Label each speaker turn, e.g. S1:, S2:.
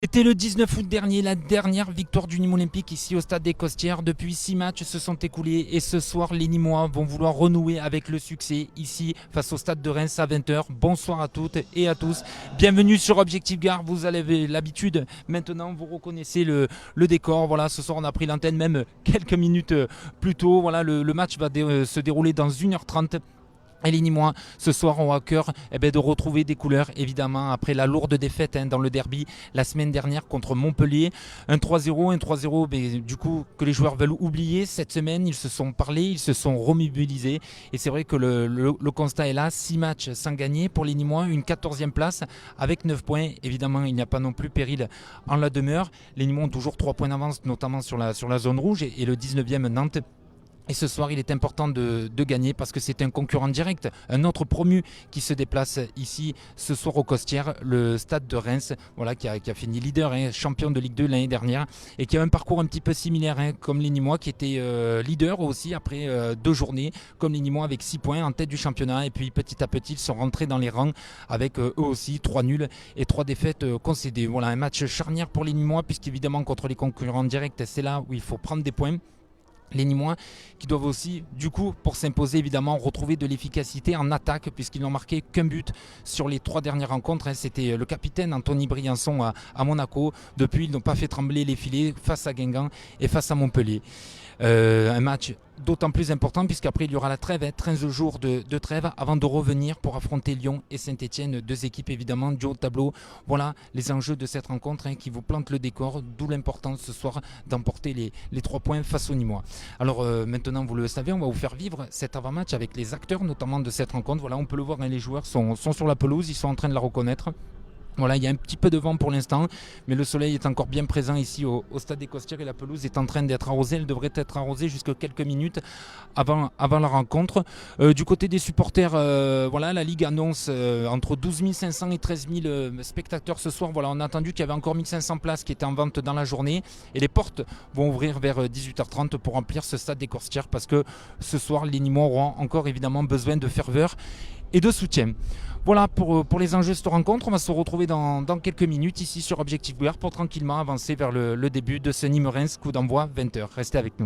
S1: C'était le 19 août dernier, la dernière victoire du Nîmes Olympique ici au stade des Costières. Depuis 6 matchs se sont écoulés et ce soir les Nîmois vont vouloir renouer avec le succès ici face au stade de Reims à 20h. Bonsoir à toutes et à tous. Bienvenue sur Objectif Gare. Vous avez l'habitude maintenant, vous reconnaissez le décor. Voilà, ce soir on a pris l'antenne même quelques minutes plus tôt. Voilà, le match va se dérouler dans 1h30. Et les Nîmois, ce soir, ont à cœur de retrouver des couleurs, évidemment, après la lourde défaite dans le derby la semaine dernière contre Montpellier. Un 3-0, du coup, que les joueurs veulent oublier. Cette semaine, ils se sont parlé, ils se sont remobilisés. Et c'est vrai que le constat est là, 6 matchs sans gagner pour les Nîmois, une 14e place avec 9 points. Évidemment, il n'y a pas non plus péril en la demeure. Les Nîmois ont toujours 3 points d'avance, notamment sur la zone rouge, et le 19e Nantes. Et ce soir, il est important de gagner parce que c'est un concurrent direct, un autre promu qui se déplace ici ce soir au Costières, le stade de Reims, voilà, qui a fini leader, champion de Ligue 2 l'année dernière et qui a un parcours un petit peu similaire, comme les Nîmois qui étaient leader aussi après 2 journées, comme les Nîmois avec 6 points en tête du championnat. Et puis petit à petit, ils sont rentrés dans les rangs avec eux aussi 3 nuls et 3 défaites concédées. Voilà, un match charnière pour les Nîmois puisqu'évidemment contre les concurrents directs, c'est là où il faut prendre des points. Les Nîmois qui doivent aussi, du coup, pour s'imposer, évidemment, retrouver de l'efficacité en attaque, puisqu'ils n'ont marqué qu'un but sur les 3 dernières rencontres. C'était le capitaine Anthony Briançon à Monaco. Depuis, ils n'ont pas fait trembler les filets face à Guingamp et face à Montpellier. Un match d'autant plus important puisqu'après il y aura la trêve, 13 jours de trêve avant de revenir pour affronter Lyon et Saint-Etienne, 2 équipes évidemment du haut de tableau. Voilà les enjeux de cette rencontre qui vous plantent le décor, d'où l'importance ce soir d'emporter les 3 points face aux Nîmois. Alors maintenant vous le savez, on va vous faire vivre cet avant-match avec les acteurs notamment de cette rencontre. Voilà, on peut le voir, les joueurs sont sur la pelouse, ils sont en train de la reconnaître. Voilà, il y a un petit peu de vent pour l'instant, mais le soleil est encore bien présent ici au stade des Costières et la pelouse est en train d'être arrosée. Elle devrait être arrosée jusqu'à quelques minutes avant la rencontre. Du côté des supporters, voilà, la Ligue annonce entre 12 500 et 13 000 spectateurs ce soir. Voilà, on a entendu qu'il y avait encore 1500 places qui étaient en vente dans la journée et les portes vont ouvrir vers 18h30 pour remplir ce stade des Costières parce que ce soir, les Nîmois auront encore évidemment besoin de ferveur et de soutien. Voilà pour les enjeux de cette rencontre. On va se retrouver dans quelques minutes ici sur Objectif Gare pour tranquillement avancer vers le début de ce Nîmes-Reims, coup d'envoi 20h. Restez avec nous.